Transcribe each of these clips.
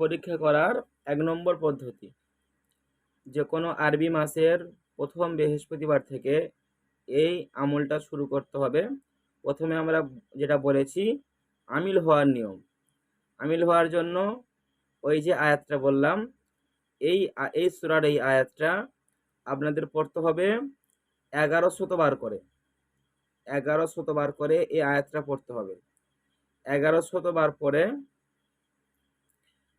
পরীক্ষা করার ১ নম্বর পদ্ধতি, যে কোনো আরবি মাসের প্রথম বৃহস্পতিবার থেকে এই আমলটা শুরু করতে হবে। প্রথমে আমরা যেটা বলেছি, আমিল হওয়ার নিয়ম। আমিল হওয়ার জন্য ওই যে আয়াতটা বললাম, এই সূরার এই আয়াতটা আপনাদের পড়তে হবে ১১০০ বার করে। ১১০০ বার করে এই আয়াতটা পড়তে হবে। ১১০০ বার পরে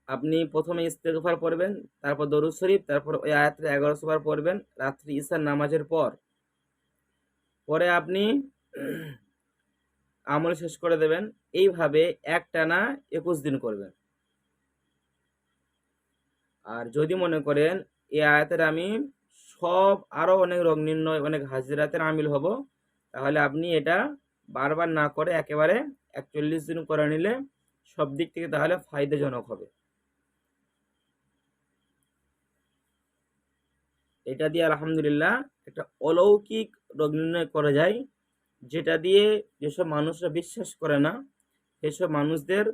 আপনি প্রথমে ইস্তেগফার পড়বেন, তারপর দরুদ শরীফ, তারপর ওই আয়াতটা ১১০০ বার পড়বেন রাত্রি ঈশার নামাজের পর। পরে আপনি আমল শেষ করে দেবেন। এইভাবে একটানা ২১ দিন করবেন। আর যদি মনে করেন এই আয়াতের আমি সব আরও অনেক রোগ নির্ণয়, অনেক হাজিরাতের আমিল হব, তাহলে আপনি এটা বারবার না করে একেবারে ৪১ দিন করে নিলে সব দিক থেকে তাহলে ফায়দাজনক হবে। এটা দিয়ে আলহামদুলিল্লাহ একটা অলৌকিক রোগ নির্ণয় করা যায়, যেটা দিয়ে যেসব মানুষরা বিশ্বাস করে না সেসব মানুষদের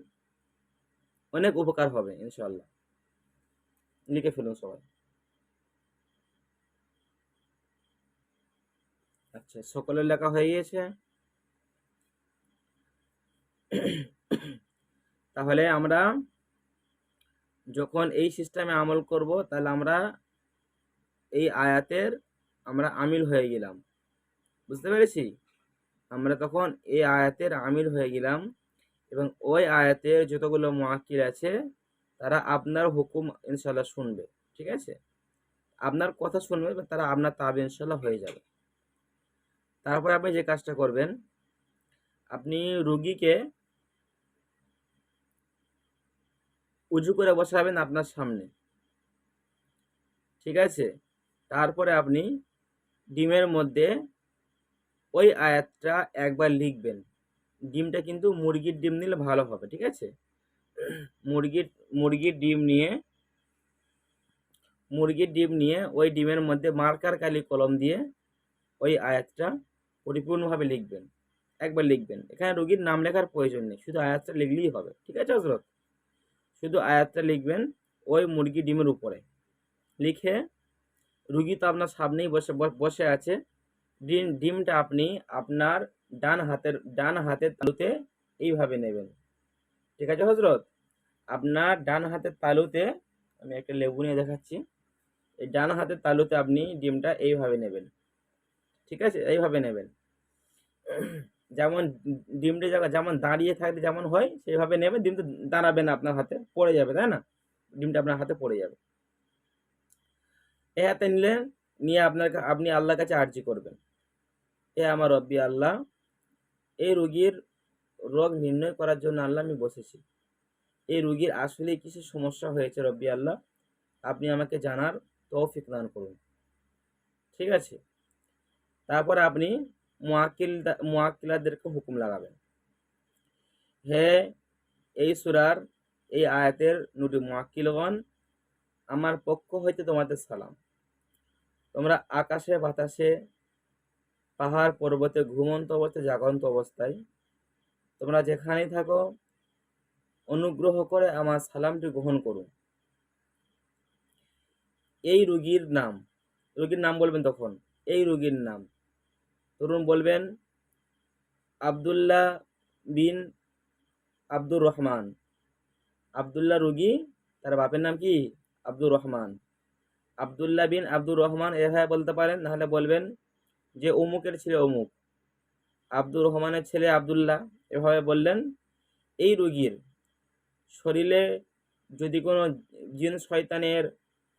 অনেক উপকার হবে ইনশাআল্লাহ। লিখে ফেলুন সবাই। আচ্ছা, সকলের লেখা হয়ে গিয়েছে? তাহলে আমরা যখন এই সিস্টেমে আমল করব, তাহলে আমরা এই আয়াতের আমরা আমিল হয়ে গেলাম। বুঝতে পেরেছি? আমরা তখন এই আয়াতের আমিল হয়ে গেলাম এবং ওই আয়াতের যতগুলো মুআক্কিল আছে তারা আপনার হুকুম ইনশাআল্লাহ শুনবে। ঠিক আছে? আপনার কথা শুনবে, তারা আপনার তাবে ইনশাআল্লাহ হয়ে যাবে। তারপরে আপনি যে কাজটা করবেন, আপনি রুগীকে উজু করে বসাবেন আপনার সামনে। ঠিক আছে? তারপরে আপনি ডিমের মধ্যে ওই আয়াতটা একবার লিখবেন। ডিমটা কিন্তু মুরগির ডিম নিলে ভালো হবে। ঠিক আছে? মুরগির মুরগির ডিম নিয়ে ওই ডিমের মধ্যে মার্কার কালি কলম দিয়ে ওই আয়াতটা পরিপূর্ণভাবে লিখবেন। একবার লিখবেন। এখানে রোগীর নাম লেখার প্রয়োজন নেই, শুধু আয়াতটা লিখলেই হবে। ঠিক আছে হযরত? শুধু আয়াতটা লিখবেন ওই মুরগি ডিমের উপরে। লিখে রুগী তো আপনার সামনেই বসে আছে। ডিমটা আপনি আপনার ডান হাতের তালুতে এইভাবে নেবেন। ঠিক আছে হযরত? আপনার ডান হাতের তালুতে, আমি একটা লেবু নিয়ে দেখাচ্ছি। এই ডান হাতের তালুতে আপনি ডিমটা এইভাবে নেবেন। ঠিক আছে? এইভাবে নেবেন। যেমন ডিমটা যেমন দাঁড়িয়ে থাকলে যেমন হয় সেইভাবে নেবেন। ডিমটা দাঁড়াবে না, আপনার হাতে পড়ে যাবে, তাই না? ডিমটা আপনার হাতে পড়ে যাবে। এই হাতে নিয়ে আপনি আল্লাহর কাছে আরজি করবেন, এ আমার রব্বি আল্লাহ, এই রোগীর রোগ নির্ণয় করার জন্য আল্লাহ আমি বসেছি। এই রোগীর আসলে কিসের সমস্যা হয়েছে রব্বি আল্লাহ, আপনি আমাকে জানার তৌফিক দান করুন। ঠিক আছে? তারপরে আপনি মুআক্কিলাদেরকে হুকুম লাগাবেন, হে এই সূরার এই আয়াতের নুরি মুআক্কিলগণ, আমার পক্ষ হইতে তোমাদের সালাম। তোমরা আকাশে বাতাসে, পাহাড় পর্বতে, ঘুমন্ত অবস্থায়, জাগন্ত অবস্থায়, তোমরা যেখানেই থাকো, অনুগ্রহ করে আমার সালামটি গ্রহণ করুন। এই রোগীর নাম বলবেন। তখন এই রোগীর নাম তরুণ বলবেন আব্দুল্লাহ বিন আব্দুর রহমান। আব্দুল্লাহ রোগী, তার বাপের নাম কি? আব্দুর রহমান। আব্দুল্লাহ বিন আব্দুর রহমান এভাবে বলতে পারেন, নাহলে বলবেন যে অমুকের ছেলে অমুক, আব্দুর রহমানের ছেলে আব্দুল্লাহ। এভাবে বললেন, এই রোগীর শরীরে যদি কোনো জিন শয়তানের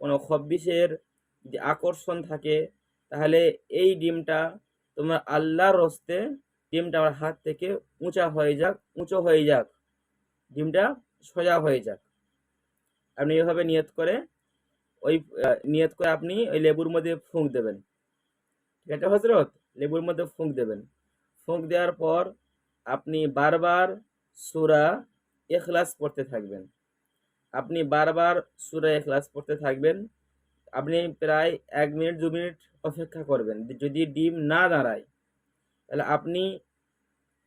কোনো খব্বিসের যে আকর্ষণ থাকে, তাহলে এই ডিমটা তোমার আল্লাহর হস্তে ডিমটা আমার হাত থেকে উঁচু হয়ে যাক, ডিমটা সোজা হয়ে যাক। আপনি এভাবে নিয়ত করে আপনি ওই লেবুর মধ্যে ফুঁক দেবেন। ঠিক আছে হযরত? লেবুর মধ্যে ফুঁক দেবেন। ফুঁক দেওয়ার পর আপনি বারবার সূরা ইখলাস পড়তে থাকবেন। আপনি প্রায় ১ মিনিট ২ মিনিট অপেক্ষা করবেন। যদি ডিম না দাঁড়ায় তাহলে আপনি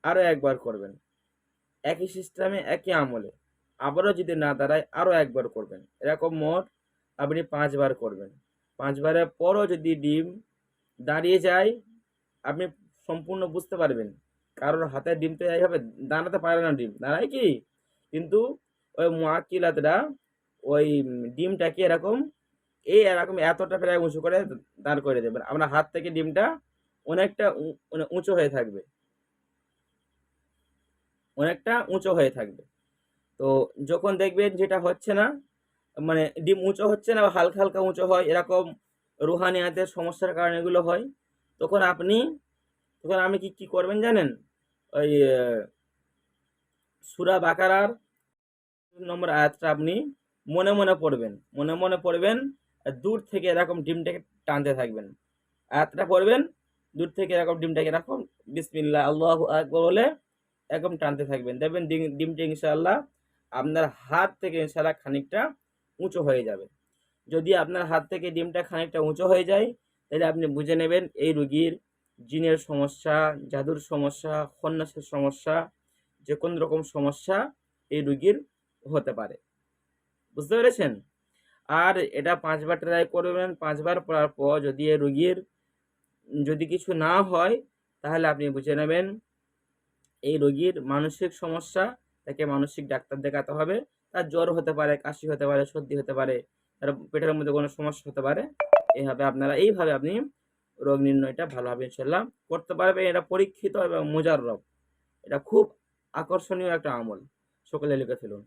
আরও একবার করবেন। একই সিস্টেমে, একই আমলে। আবারও যদি না দাঁড়ায় আরও একবার করবেন। এরকম মোট আপনি 5 বার করবেন। 5 বারের পরও যদি ডিম দাঁড়িয়ে যায়, আপনি সম্পূর্ণ বুঝতে পারবেন কারোর হাতে ডিম তো এইভাবে দাঁড়াতে পারে না, ডিম দাঁড়ায় কি, কিন্তু ওই মুয়াক্কিলাতরা ওই ডিমটাকে এরকম এরকম এতটা প্রায় উঁচু করে দাঁড় করে দেবেন। আপনার হাত থেকে ডিমটা অনেকটা মানে উঁচু হয়ে থাকবে, অনেকটা উঁচু হয়ে থাকবে। তো যখন দেখবেন যেটা হচ্ছে না, মানে ডিম উঁচু হচ্ছে না বা হালকা হালকা উঁচু হয়, এরকম রুহানিয়াতের সমস্যার কারণে এগুলো হয়, তখন আপনি কি করবেন জানেন? ওই সূরা বাকারার নম্বর আয়াতটা আপনি মনে মনে পড়বেন, মনে মনে পড়বেন, আর দূর থেকে এরকম ডিমটাকে টানতে থাকবেন। আয়াতটা পড়বেন, দূর থেকে এরকম ডিমটাকে এরকম বিসমিল্লাহ আল্লাহু আকবার বলে এরকম টানতে থাকবেন। দেখবেন ডিমটা ইনশাআল্লাহ আপনার হাত থেকে ইনশাআল্লাহ খানিকটা উঁচু হয়ে যাবে। যদি আপনার হাত থেকে ডিমটা খানিকটা উঁচু হয়ে যায়, তাহলে আপনি বুঝে নেবেন এই রুগীর জিনের সমস্যা, জাদুর সমস্যা, খন্নাসের সমস্যা, যে কোন রকম সমস্যা এই রুগীর হতে পারে। বুঝতে পেরেছেন? আর এটা 5 বার ট্রাই করবেন। 5 বার করার পর যদি এই রুগীর যদি কিছু না হয়, তাহলে আপনি বুঝে নেবেন এই রোগীর মানসিক সমস্যা, তাকে মানসিক ডাক্তার দেখাতে হবে। তার জ্বর হতে পারে, কাশি হতে পারে, সর্দি হতে পারে, তার পেটের মধ্যে কোনো সমস্যা হতে পারে। এইভাবে আপনি রোগ নির্ণয়টা ভালোভাবে ইনশাল্লাহ করতে পারবেন। এটা পরীক্ষিত এবং মুজাররব। এটা খুব আকর্ষণীয় একটা আমল। সকলে লিখে ফেলুন।